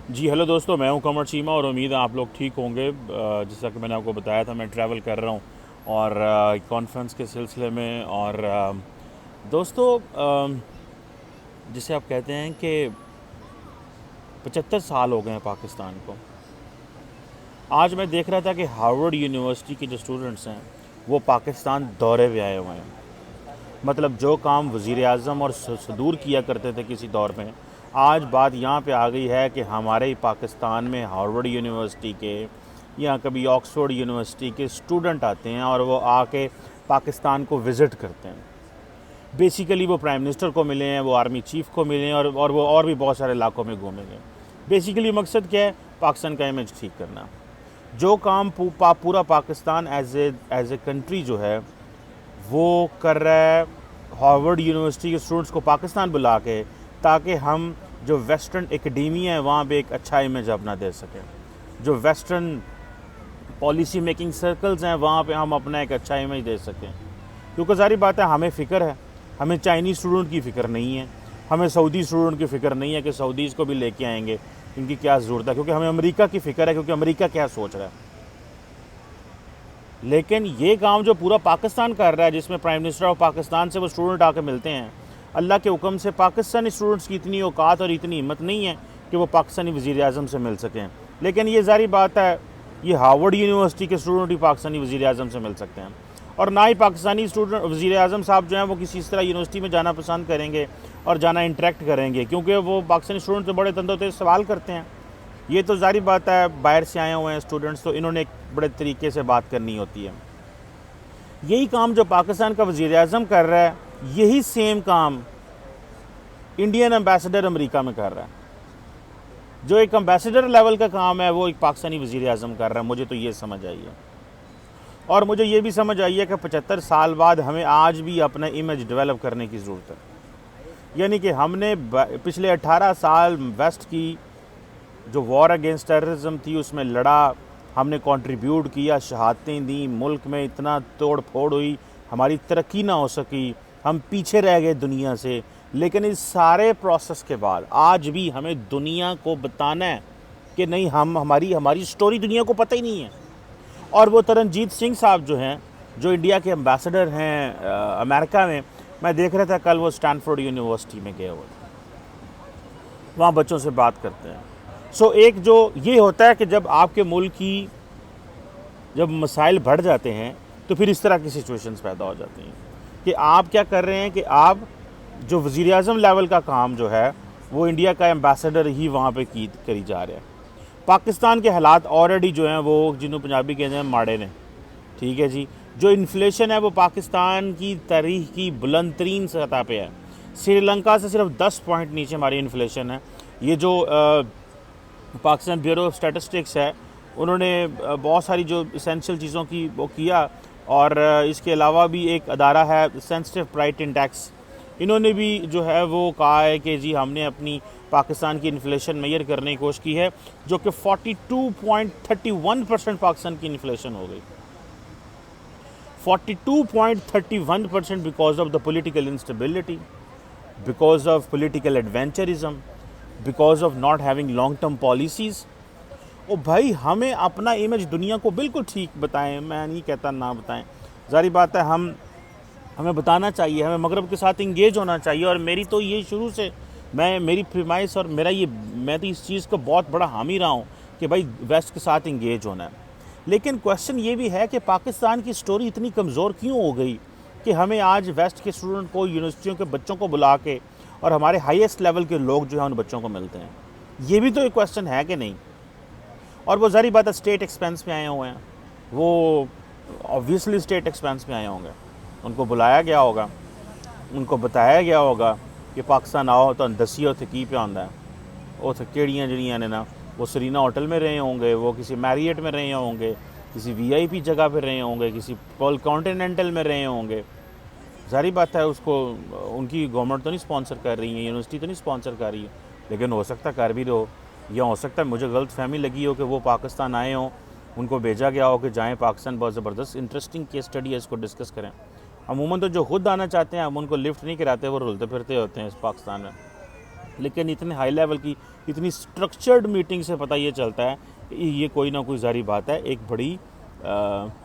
जी hello दोस्तों, मैं हूं कमर चीमा और उम्मीद है आप लोग ठीक होंगे। जैसा कि मैंने आपको बताया था, मैं ट्रैवल कर रहा हूं और कॉन्फ्रेंस के सिलसिले में। और दोस्तों, जिसे आप कहते हैं कि 75 साल हो गए हैं पाकिस्तान को। आज मैं देख रहा था कि हार्वर्ड यूनिवर्सिटी के जो स्टूडेंट्स हैं वो पाकिस्तान दौरे पे आए हुए हैं। मतलब जो काम वज़ीर आज़म और सदूर किया करते थे किसी दौर में, आज बात यहाँ पे आ गई है कि हमारे ही पाकिस्तान में हार्वर्ड यूनिवर्सिटी के या कभी ऑक्सफोर्ड यूनिवर्सिटी के स्टूडेंट आते हैं और वो आके पाकिस्तान को विज़िट करते हैं। बेसिकली वो प्राइम मिनिस्टर को मिले हैं, वो आर्मी चीफ़ को मिले हैं और वो और भी बहुत सारे इलाकों में घूमेंगे। बेसिकली मकसद क्या है? पाकिस्तान का इमेज ठीक करना। जो काम पूरा पाकिस्तान एज ए कंट्री जो है वो कर रहा है हार्वर्ड यूनिवर्सिटी के स्टूडेंट्स को पाकिस्तान बुला के, ताकि हम जो वेस्टर्न एकेडेमिया है वहाँ पे एक अच्छा इमेज अपना दे सकें। जो वेस्टर्न पॉलिसी मेकिंग सर्कल्स हैं वहाँ पे हम अपना एक अच्छा इमेज दे सकें। क्योंकि सारी बात है, हमें फ़िक्र है, हमें चाइनीज़ स्टूडेंट की फ़िक्र नहीं है, हमें सऊदी स्टूडेंट की फ़िक्र नहीं है कि सऊदीज़ को भी लेके आएंगे, इनकी क्या ज़रूरत है। क्योंकि हमें अमेरिका की फ़िक्र है, क्योंकि अमेरिका क्या सोच रहा है। लेकिन ये काम जो पूरा पाकिस्तान कर रहा है, जिसमें प्राइम मिनिस्टर ऑफ पाकिस्तान से वो स्टूडेंट आके मिलते हैं, अल्लाह के हुक्म से पाकिस्तानी स्टूडेंट्स की इतनी औकात और इतनी हिम्मत नहीं है कि वो पाकिस्तानी वज़ीर आज़म से मिल सकें। लेकिन ये ज़ाहिर बात है, ये हार्वर्ड यूनिवर्सिटी के स्टूडेंट ही पाकिस्तानी वज़ीर आज़म से मिल सकते हैं। और ना ही पाकिस्तानी स्टूडेंट वज़ीर आज़म साहब जो हैं वो किसी इस तरह यूनिवर्सिटी में जाना पसंद करेंगे और जाना इंटरेक्ट करेंगे, क्योंकि वो पाकिस्तानी स्टूडेंट तो बड़े तंदों सवाल करते हैं। ये तो ज़ाहिर बात है, बाहर से आए हुए हैं स्टूडेंट्स, तो इन्होंने एक बड़े तरीके से बात करनी होती है। यही काम जो पाकिस्तान का वज़ीर आज़म कर रहा है, यही सेम काम इंडियन एम्बेसडर अमेरिका में कर रहा है। जो एक एम्बेसडर लेवल का काम है वो एक पाकिस्तानी वज़ीर आज़म कर रहा है। मुझे तो ये समझ आई है, और मुझे ये भी समझ आई है कि 75 साल बाद हमें आज भी अपना इमेज डेवलप करने की ज़रूरत है। यानी कि हमने पिछले 18 साल वेस्ट की जो वॉर अगेंस्ट टेररिज्म थी उसमें लड़ा, हमने कंट्रीब्यूट किया, शहादतें दी, मुल्क में इतना तोड़ फोड़ हुई, हमारी तरक्की ना हो सकी, हम पीछे रह गए दुनिया से। लेकिन इस सारे प्रोसेस के बाद आज भी हमें दुनिया को बताना है कि नहीं, हम हमारी हमारी स्टोरी दुनिया को पता ही नहीं है। और वो तरनजीत सिंह साहब जो हैं, जो इंडिया के एम्बेसडर हैं अमेरिका में, मैं देख रहा था कल वो स्टैनफोर्ड यूनिवर्सिटी में गए हुए थे, वहाँ बच्चों से बात करते हैं। एक जो ये होता है कि जब आपके मुल्क की जब मसाइल बढ़ जाते हैं तो फिर इस तरह की सिचुएशंस पैदा हो जाती हैं कि आप क्या कर रहे हैं कि आप जो वज़ीर आज़म लेवल का काम जो है वो इंडिया का एम्बेसडर ही वहाँ पे करी जा रहा है। पाकिस्तान के हालात ऑलरेडी जो हैं वो जिन्हों पंजाबी कहते हैं माड़े ने, ठीक है जी। जो इन्फ्लेशन है वो पाकिस्तान की तारीख की बुलंद तरीन सतह पे है। श्रीलंका से सिर्फ 10 पॉइंट नीचे हमारी इन्फ्लेशन है। ये जो पाकिस्तान ब्यूरो ऑफ स्टैटिस्टिक्स है, उन्होंने बहुत सारी जो इसेंशियल चीज़ों की वो किया। और इसके अलावा भी एक अदारा है सेंसिटिव प्राइस इंडेक्स, इन्होंने भी जो है वो कहा है कि जी हमने अपनी पाकिस्तान की इन्फ्लेशन मेजर करने की कोशिश की है, जो कि 42.31% पाकिस्तान की इन्फ्लेशन हो गई। 42.31% because of the political instability, because of political adventurism, because of not having long term policies. ओ भाई, हमें अपना इमेज दुनिया को बिल्कुल ठीक बताएं, मैं नहीं कहता ना बताएं, ज़ाहिर बात है हमें बताना चाहिए, हमें मगरब के साथ इंगेज होना चाहिए। और मेरी तो ये शुरू से मेरी प्रीमाइस और मैं तो इस चीज़ को बहुत बड़ा हामी रहा हूँ कि भाई वेस्ट के साथ इंगेज होना है। लेकिन क्वेश्चन ये भी है कि पाकिस्तान की स्टोरी इतनी कमज़ोर क्यों हो गई कि हमें आज वेस्ट के स्टूडेंट को, यूनिवर्सिटियों के बच्चों को बुला के और हमारे हाईएस्ट लेवल के लोग जो हैं उन बच्चों को मिलते हैं। ये भी तो एक क्वेश्चन है कि नहीं। और वो ज़ाहिर बात है स्टेट एक्सपेंस पे आए हुए हैं, वो ऑब्वियसली स्टेट एक्सपेंस पे आए होंगे, उनको बुलाया गया होगा, उनको बताया गया होगा कि पाकिस्तान आओ तो दसी उत्थे की पे आंदा है। उत्थे केड़ियां जड़ियां ने ना, वो सरीना होटल में रहे होंगे, वो किसी मैरियट में रहे होंगे, किसी वीआईपी जगह पे रहे होंगे, किसी पॉल कॉन्टिनेंटल में रहे होंगे। ज़ाहिर बात है उसको उनकी गवर्नमेंट तो नहीं स्पॉन्सर कर रही है, यूनिवर्सिटी तो नहीं स्पॉन्सर कर रही है, लेकिन हो सकता कर भी रहो, या हो सकता है मुझे गलत फहमी लगी हो कि वो पाकिस्तान आए हों, उनको भेजा गया हो कि जाएँ पाकिस्तान। बहुत ज़बरदस्त इंटरेस्टिंग केस स्टडी है, इसको डिस्कस करें। अमूमन तो जो खुद आना चाहते हैं हम उनको लिफ्ट नहीं कराते, वो रुलते फिरते होते हैं इस पाकिस्तान में। लेकिन इतने हाई लेवल की, इतनी स्ट्रक्चर्ड मीटिंग से पता ये चलता है ये कोई ना कोई ज़ाहिर बात है एक बड़ी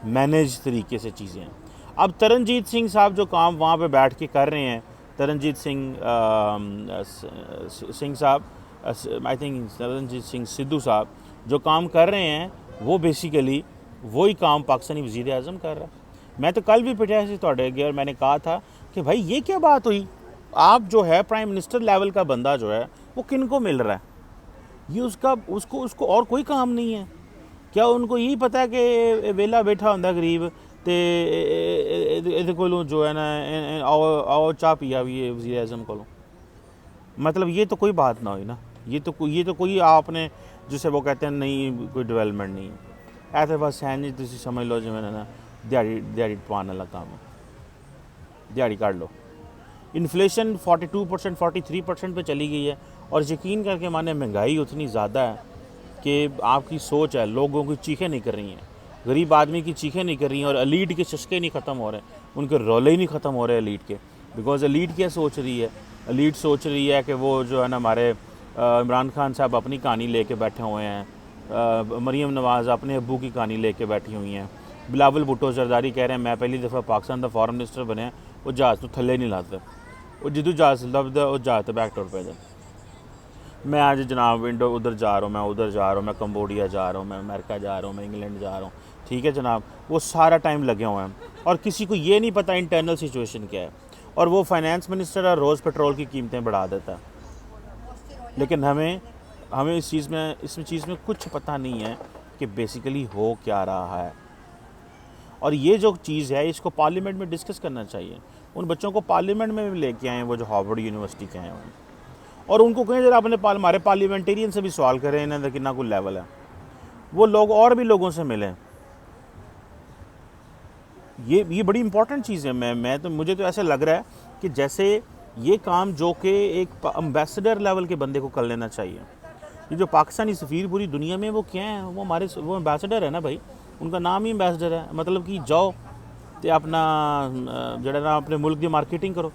मैनेज तरीके से चीज़ें हैं। अब तरनजीत सिंह साहब जो काम वहाँ पे बैठ के कर रहे हैं, तरनजीत सिंह साहब, आई थिंक तरनजीत सिंह सिद्धू साहब जो काम कर रहे हैं वो बेसिकली वही काम पाकिस्तानी वज़ीर आज़म कर रहा है। मैं तो कल भी पिटिया से तोड़े गया और मैंने कहा था कि भाई ये क्या बात हुई, आप जो है प्राइम मिनिस्टर लेवल का बंदा जो है वो किन को मिल रहा है, ये उसको और कोई काम नहीं है क्या? उनको यही पता है कि वेला बैठा होंदा गरीब तो ये को जो है ना आओ चाह पिया भी है वज़ीर आज़म को, मतलब ये तो कोई बात ना हुई ना, ये तो कोई आपने जिसे वो कहते हैं नहीं कोई डेवलपमेंट नहीं है, ऐसे बस है नहीं तुम समझ लो जिमें ना दिहाड़ी पाने वाला काम है, दिहाड़ी काट लो। इन्फ्लेशन 42% 43% पे चली गई है और यकीन करके माने महंगाई उतनी ज़्यादा है कि आपकी सोच है लोगों की चीखें नहीं कर रही हैं, गरीब आदमी की चीखें नहीं कर रही हैं और एलीट के चस्के नहीं ख़त्म हो रहे, उनके रोले ही नहीं ख़त्म हो रहे एलीट के। बिकॉज एलीट क्या सोच रही है, एलीट सोच रही है कि वो जो है ना हमारे इमरान खान साहब अपनी कहानी लेके बैठे हुए हैं, मरीम नवाज़ अपने अब्बू की कहानी लेके बैठी हुई हैं, बिलावल भुट्टो जरदारी कह रहे हैं मैं पहली दफ़ा पाकिस्तान का फॉरेन मिनिस्टर बने, वो जहाज़ तो थले नहीं लाते, वो जिदू जहाज़ लभदा वो जहाज़ तो बैक टोर पे जाए। मैं आज जनाब विंडो उधर जा रहा हूँ, मैं उधर जा रहा हूँ, मैं कम्बोडिया जा रहा हूँ, मैं अमेरिका जा रहा हूँ, मैं इंग्लैंड जा रहा हूँ, ठीक है जनाब, वो सारा टाइम लगे हुए हैं और किसी को ये नहीं पता इंटरनल सिचुएशन क्या है, और वो फाइनेंस मिनिस्टर और रोज़ पेट्रोल की कीमतें बढ़ा देता है। लेकिन हमें इस चीज़ में कुछ पता नहीं है कि बेसिकली हो क्या रहा है, और ये जो चीज़ है इसको पार्लियामेंट में डिस्कस करना चाहिए। उन बच्चों को पार्लियामेंट में भी लेके आए वो जो हार्वर्ड यूनिवर्सिटी के हैं, और उनको कहें जरा अपने हमारे पार्लियामेंटेरियन से भी सवाल करें इन्हें तो कितना कोई लेवल है, वो लोग और भी लोगों से मिलें। ये बड़ी इंपॉर्टेंट चीज़ है। मुझे तो ऐसा लग रहा है कि जैसे ये काम जो कि एक एम्बेसडर लेवल के बंदे को कर लेना चाहिए। ये जो पाकिस्तानी सफ़ीर पूरी दुनिया में वो क्या है, वो एम्बेसडर है ना भाई, उनका नाम ही एम्बेसडर है, मतलब कि जाओ तो अपना जरा ना अपने मुल्क की मार्केटिंग करो,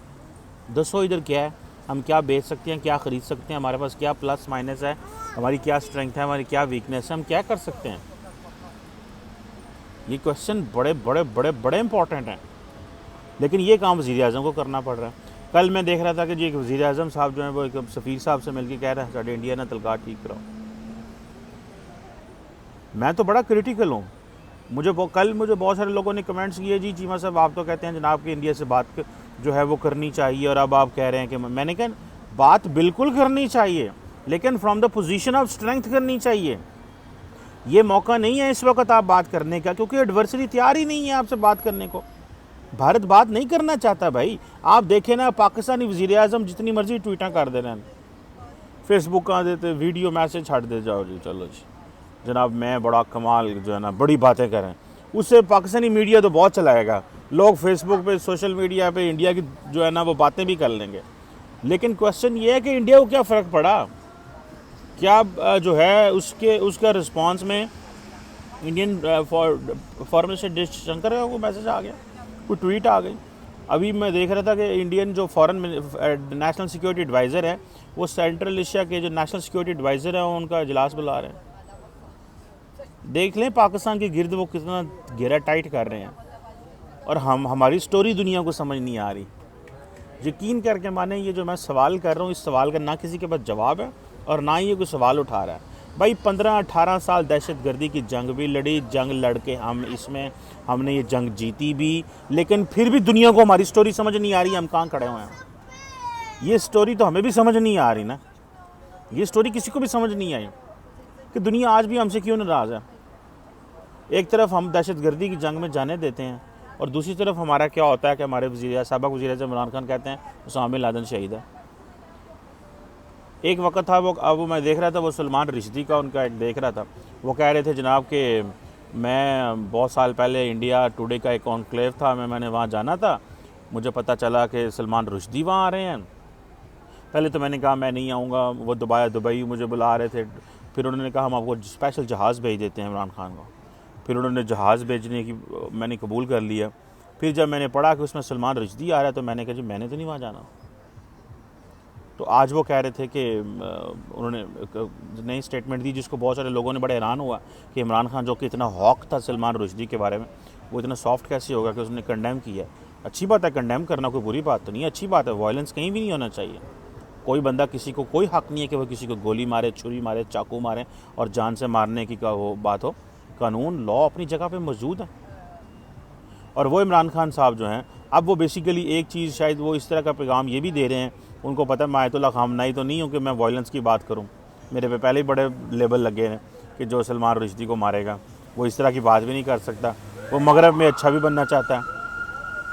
दसो इधर क्या है, हम क्या बेच सकते हैं, क्या ख़रीद सकते हैं, हमारे पास क्या प्लस माइनस है, हमारी क्या स्ट्रेंथ है, हमारी क्या वीकनेस है, हम क्या कर सकते हैं। ये क्वेश्चन बड़े इंपॉर्टेंट हैं, लेकिन ये काम वज़ीर आज़म को करना पड़ रहा है। कल मैं देख रहा था कि जी एक वज़ीर आज़म साहब जो है वो एक सफ़ीर साहब से मिलकर कह रहे हैं साढ़े इंडिया ना तलकार ठीक कराओ। मैं तो बड़ा क्रिटिकल हूँ। कल मुझे बहुत सारे लोगों ने कमेंट्स किए, जी चीमा साहब आप तो कहते हैं जनाब कि इंडिया से बात जो है वो करनी चाहिए, और अब आप कह रहे हैं कि मैंने कहा बात बिल्कुल करनी चाहिए, लेकिन from the position of strength करनी चाहिए। ये मौका नहीं है इस वक्त आप बात करने का, क्योंकि एडवर्सरी तैयार ही नहीं है आपसे बात करने को। भारत बात नहीं करना चाहता भाई। आप देखें ना पाकिस्तानी वज़ीर आज़म जितनी मर्जी ट्वीटा कर दे रहे हैं, फेसबुक आ देते वीडियो मैसेज छाड़ दे, जाओ जी चलो जी जनाब मैं बड़ा कमाल जो है ना बड़ी बातें करें, उससे पाकिस्तानी मीडिया तो बहुत चलाएगा, लोग फेसबुक पे सोशल मीडिया पे इंडिया की जो है ना वो बातें भी कर लेंगे। लेकिन क्वेश्चन ये है कि इंडिया को क्या फ़र्क पड़ा, क्या जो है उसका रिस्पांस में इंडियन फॉरेन मिनिस्टर शंकर का कोई मैसेज आ गया, कोई ट्वीट आ गई। अभी मैं देख रहा था कि इंडियन जो फॉरेन नेशनल सिक्योरिटी एडवाइज़र है वो सेंट्रल एशिया के जो नेशनल सिक्योरिटी एडवाइज़र हैं उनका इजलास बुला रहे हैं। देख लें पाकिस्तान के गिर्द वो कितना घेरा टाइट कर रहे हैं, और हमारी स्टोरी दुनिया को समझ नहीं आ रही। यकीन करके माने ये जो मैं सवाल कर रहा हूँ इस सवाल का ना किसी के पास जवाब है और ना ही ये कोई सवाल उठा रहा है। भाई 15-18 साल दहशतगर्दी की जंग भी लड़ी, जंग लड़ के हमने ये जंग जीती भी, लेकिन फिर भी दुनिया को हमारी स्टोरी समझ नहीं आ रही, हम कहाँ खड़े हुए हैं। ये स्टोरी तो हमें भी समझ नहीं आ रही ना, ये स्टोरी किसी को भी समझ नहीं आई कि दुनिया आज भी हमसे क्यों नाराज़ है। एक तरफ हम दहशतगर्दी की जंग में जाने देते हैं और दूसरी तरफ हमारा क्या होता है कि हमारे साबिक़ वज़ीर-ए-आज़म इमरान खान कहते हैं उसामा बिन लादेन शहीद है। एक वक्त था वो मैं देख रहा था, वो सलमान रिश्ती का उनका एक देख रहा था, वो कह रहे थे जनाब कि मैं बहुत साल पहले इंडिया टुडे का एक कॉन्क्लेव था, मैंने वहाँ जाना था, मुझे पता चला कि सलमान रुश्दी वहाँ आ रहे हैं। पहले तो मैंने कहा मैं नहीं आऊँगा, वो दुबई मुझे बुला रहे थे, फिर उन्होंने कहा हम आपको स्पेशल जहाज़ भेज देते हैं इमरान खान को, फिर उन्होंने जहाज़ भेजने की मैंने कबूल कर लिया। फिर जब मैंने पढ़ा कि उसमें सलमान रुश्दी आ रहा है तो मैंने कहा जी मैंने तो नहीं वहाँ जाना। तो आज वो कह रहे थे कि उन्होंने एक नई स्टेटमेंट दी जिसको बहुत सारे लोगों ने बड़े हैरान हुआ कि इमरान खान जो कि इतना हॉक था सलमान रुश्दी के बारे में, वो इतना सॉफ्ट कैसे होगा कि उसने कंडेम किया। अच्छी बात है, कंडेम करना कोई बुरी बात तो नहीं है, अच्छी बात है। वायलेंस कहीं भी नहीं होना चाहिए। कोई बंदा किसी को कोई हक़ नहीं है कि वो किसी को गोली मारे, छुरी मारे, चाकू मारे और जान से मारने की का वो बात हो। कानून लॉ अपनी जगह पे मौजूद है। और वो इमरान खान साहब जो हैं, अब वो बेसिकली एक चीज़ शायद वो इस तरह का पैगाम ये भी दे रहे हैं, उनको पता है मैं आयतुल्लाह ख़ामनेई तो नहीं हूँ कि मैं वायलेंस की बात करूँ। मेरे पे पहले ही बड़े लेबल लगे हैं कि जो सलमान रुश्दी को मारेगा वो इस तरह की बात भी नहीं कर सकता। वो मगरब में अच्छा भी बनना चाहता है।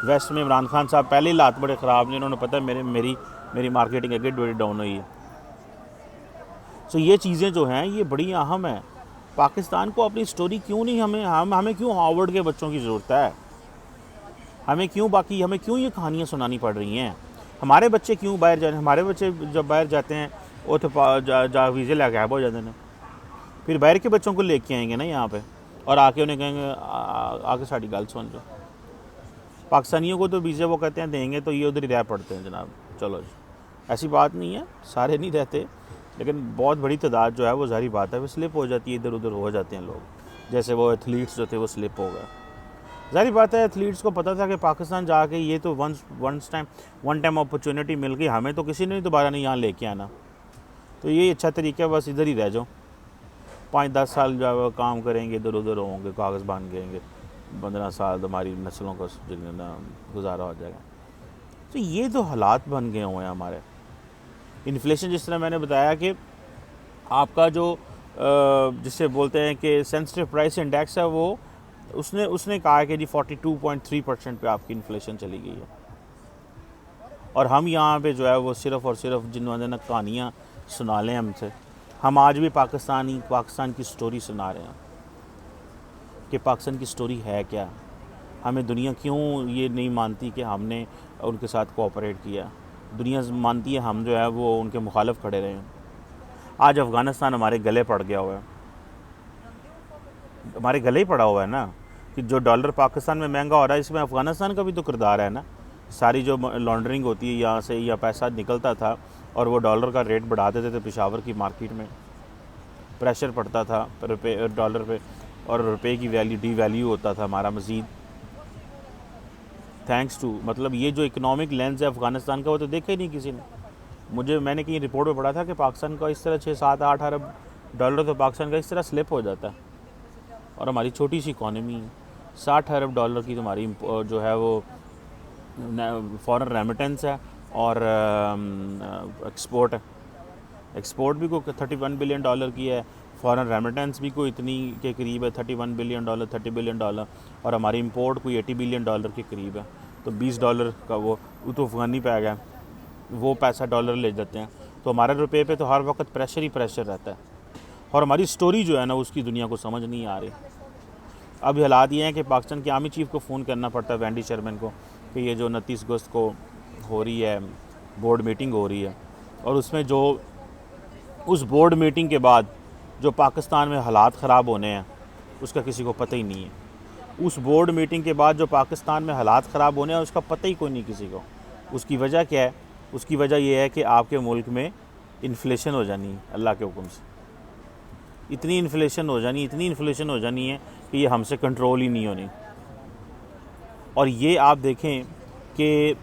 वेस्ट में इमरान खान साहब पहले ही लात बड़े ख़राब हैं, उन्होंने पता है मेरी मार्केटिंग अगेन बड़ी डाउन हुई है। सो ये चीज़ें जो हैं ये बड़ी अहम है। पाकिस्तान को अपनी स्टोरी क्यों नहीं हमें क्यों हार्वर्ड के बच्चों की ज़रूरत है? हमें क्यों ये कहानियाँ सुनानी पड़ रही हैं? हमारे बच्चे क्यों बाहर जा रहे हैं? हमारे बच्चे जब बाहर जाते हैं वो तो वीज़े ला गायब हो जाते हैं। फिर बाहर के बच्चों को लेके आएंगे ना यहाँ पे और आके उन्हें कहेंगे आके साड़ी गल सुन लो। पाकिस्तानियों को तो वीज़े वो कहते हैं देंगे तो ये उधर ही रह पड़ते हैं जनाब। चलो जी, ऐसी बात नहीं है, सारे नहीं रहते, लेकिन बहुत बड़ी तादाद जो है वो ज़ाहिर बात है वो स्लिप हो जाती है, इधर उधर हो जाते हैं लोग। जैसे वो एथलीट्स जो थे वो स्लिप हो गए। ज़ाहिर बात है एथलीट्स को पता था कि पाकिस्तान जाके ये तो वन टाइम अपॉर्चुनिटी मिल गई, हमें तो किसी ने दोबारा नहीं यहाँ लेके आना, तो ये अच्छा तरीका है, बस इधर ही रह जाओ। 5-10 साल जो काम करेंगे, इधर उधर होंगे, कागज़ बांध गएंगे, 15 साल हमारी नस्लों का गुजारा हो जाएगा। तो ये तो हालात बन गए हुए हैं हमारे। इन्फ्लेशन जिस तरह मैंने बताया कि आपका जो जिसे बोलते हैं कि सेंसिटिव प्राइस इंडेक्स है, वो उसने कहा है कि जी 42.3% पे आपकी इन्फ्लेशन चली गई है। और हम यहाँ पे जो है वो सिर्फ़ और सिर्फ जिन्होंने ना कहानियाँ सुना लें हमसे, हम आज भी पाकिस्तान की स्टोरी सुना रहे हैं कि पाकिस्तान की स्टोरी है क्या। हमें दुनिया क्यों ये नहीं मानती कि हमने उनके साथ कोऑपरेट किया। दुनिया मानती है हम जो है वो उनके मुखालिफ खड़े रहे हैं। आज अफ़गानिस्तान हमारे गले पड़ गया हुआ है, हमारे गले ही पड़ा हुआ है ना, कि जो डॉलर पाकिस्तान में महंगा हो रहा है इसमें अफ़गानिस्तान का भी तो किरदार है ना। सारी जो लॉन्ड्रिंग होती है यहाँ से, या पैसा निकलता था और वो डॉलर का रेट बढ़ा देते थे, पेशावर की मार्केट में प्रेशर पड़ता था डॉलर पे और रुपए की डी वैल्यू होता था हमारा मज़ीद, थैंक्स टू मतलब ये जो इकनॉमिक लेंस है अफ़गानिस्तान का वो तो देखा ही नहीं किसी ने। मैंने कहीं रिपोर्ट में पढ़ा था कि पाकिस्तान का इस तरह 6-7-8 अरब डॉलर तो पाकिस्तान का इस तरह स्लिप हो जाता है, और हमारी छोटी सी इकॉनमी है। 60 अरब डॉलर की तुम्हारी जो है वो फॉरेन रेमिटेंस है और एक्सपोर्ट है। एक्सपोर्ट भी कोई 31 बिलियन डॉलर की है, फॉरेन रेमिटेंस भी कोई इतनी के करीब है, 31 बिलियन डॉलर 30 बिलियन डॉलर, और हमारी इंपोर्ट कोई 80 बिलियन डॉलर के करीब है। तो 20 डॉलर का वो तो अफ़गानी पे आ गया, वो पैसा डॉलर ले जाते हैं। तो हमारे रुपये पे तो हर वक्त प्रेशर ही प्रेशर रहता है, और हमारी स्टोरी जो है ना उसकी दुनिया को समझ नहीं आ रही। अब हालात ये हैं कि पाकिस्तान के आर्मी चीफ़ को फ़ोन करना पड़ता है, वेंडी शर्मन को, कि ये जो 29 अगस्त को हो रही है बोर्ड मीटिंग हो रही है, और उसमें जो उस बोर्ड मीटिंग के बाद जो पाकिस्तान में हालात ख़राब होने हैं उसका किसी को पता ही नहीं है। उस बोर्ड मीटिंग के बाद जो पाकिस्तान में हालात ख़राब होने हैं उसका पता ही कोई नहीं किसी को। उसकी वजह क्या है? उसकी वजह यह है कि आपके मुल्क में इन्फ्लेशन हो जानी है अल्लाह के हुक्म से। इतनी इन्फ्लेशन हो जानी है कि ये हमसे कंट्रोल ही नहीं होनी। और ये आप देखें कि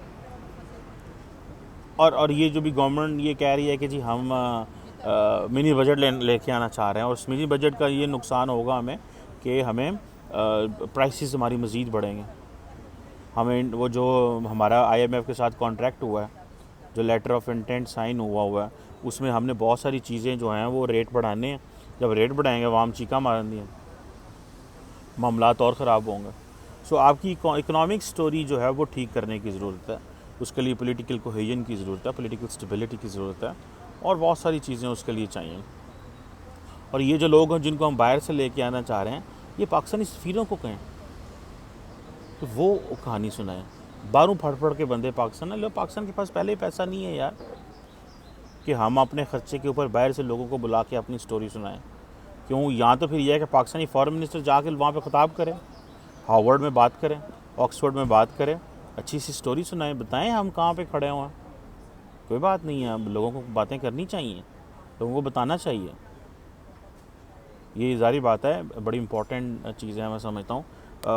और ये जो भी गवर्नमेंट ये कह रही है कि जी हम मिनी बजट लेके आना चाह रहे हैं, और उस मिनी बजट का ये नुकसान होगा हमें कि हमें प्राइसेस हमारी मज़ीद बढ़ेंगे। हमें वो जो हमारा IMF के साथ कॉन्ट्रैक्ट हुआ है, जो लेटर ऑफ इंटेंट साइन हुआ है, उसमें हमने बहुत सारी चीज़ें जो हैं वो रेट बढ़ाने हैं। जब रेट बढ़ाएंगे वाम चीका मारेंगे, मामलात और ख़राब होंगे। सो आपकी इकोनॉमिक स्टोरी जो है वो ठीक करने की ज़रूरत है। उसके लिए पॉलिटिकल कोहेजन की ज़रूरत है, पॉलिटिकल स्टेबिलिटी की ज़रूरत है, और बहुत सारी चीज़ें उसके लिए चाहिए। और ये जो लोग हैं जिनको हम बाहर से लेके आना चाह रहे हैं, ये पाकिस्तानी सफ़ीरों को कहें तो वो कहानी सुनाएं। बारूं फड़ के बंदे पाकिस्तान के पास पहले ही पैसा नहीं है यार कि हम अपने ख़र्चे के ऊपर बाहर से लोगों को बुला के अपनी स्टोरी सुनाएं। क्यों? यहाँ तो फिर यह है कि पाकिस्तानी फॉरेन मिनिस्टर जाके वहाँ पे ख़िताब करें, हार्वर्ड में बात करें, ऑक्सफोर्ड में बात करें, अच्छी सी स्टोरी सुनाएं, बताएं हम कहाँ पे खड़े हुए हैं। कोई बात नहीं है, अब लोगों को बातें करनी चाहिए, लोगों को बताना चाहिए। ये ज़ाहिर बात है, बड़ी इम्पोर्टेंट चीज़ है, मैं समझता हूँ।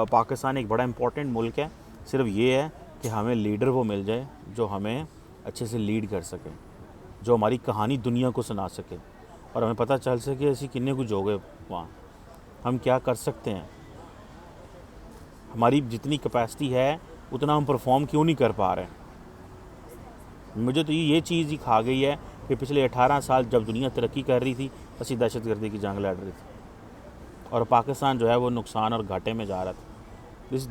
पाकिस्तान एक बड़ा इम्पोर्टेंट मुल्क है, सिर्फ ये है कि हमें लीडर वो मिल जाए जो हमें अच्छे से लीड कर सके, जो हमारी कहानी दुनिया को सुना सके और हमें पता चल सके ऐसी किन्ने कुछ हो गए वहाँ, हम क्या कर सकते हैं, हमारी जितनी कैपेसिटी है उतना हम परफॉर्म क्यों नहीं कर पा रहे। मुझे तो ये चीज़ ही खा गई है कि पिछले 18 साल जब दुनिया तरक्की कर रही थी, असी दहशतगर्दी की जंग लड़ रही थी और पाकिस्तान जो है वो नुकसान और घाटे में जा रहा था।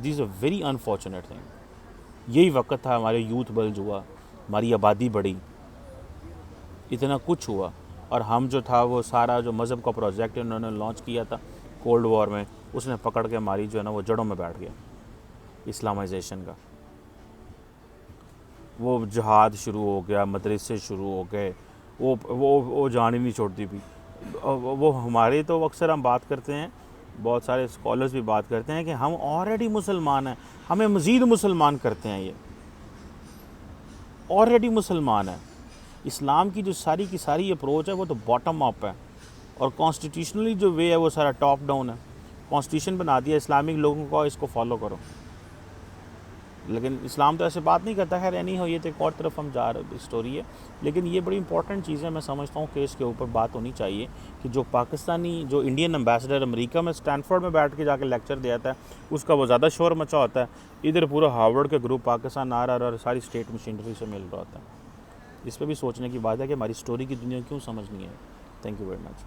This a very unfortunate thing. यही वक्त था हमारे यूथ बल्ज हुआ, हमारी आबादी बढ़ी, इतना कुछ हुआ और हम जो था वो सारा जो मज़हब का प्रोजेक्ट उन्होंने लॉन्च किया था कोल्ड वॉर में, उसने पकड़ के हमारी जो है ना वो जड़ों में बैठ गया इस्लामाइजेशन का। वो जहाद शुरू हो गया, मदरसे शुरू हो गए, वो जान ही नहीं छोड़ती भी। वो हमारे तो अक्सर हम बात करते हैं, बहुत सारे स्कॉलर्स भी बात करते हैं कि हम ऑलरेडी मुसलमान हैं, हमें मज़ीद मुसलमान करते हैं। ये ऑलरेडी मुसलमान है। इस्लाम की जो सारी की सारी अप्रोच है वो तो बॉटम अप है और कॉन्स्टिट्यूशनली जो वे है वो सारा टॉप डाउन है। कॉन्स्टिट्यूशन बना दिया इस्लामिक लोगों को, इसको फॉलो करो, लेकिन इस्लाम तो ऐसे बात नहीं करता है। नहीं हो, ये तो एक और तरफ हम जा रहे स्टोरी है, लेकिन ये बड़ी इंपॉर्टेंट चीज़ है। मैं समझता हूँ कि इसके ऊपर बात होनी चाहिए कि जो पाकिस्तानी जो इंडियन एम्बेसडर अमेरिका में स्टैनफोर्ड में बैठ के जाके लेक्चर दिया था, उसका वो ज़्यादा शोर मचा होता है, इधर पूरा हार्वर्ड का ग्रुप पाकिस्तान आ रहा है और सारी स्टेट मशीनरी से मिल रहा होता है। इस पर भी सोचने की बात है कि हमारी स्टोरी की दुनिया क्यों समझनी है। Thank you very much.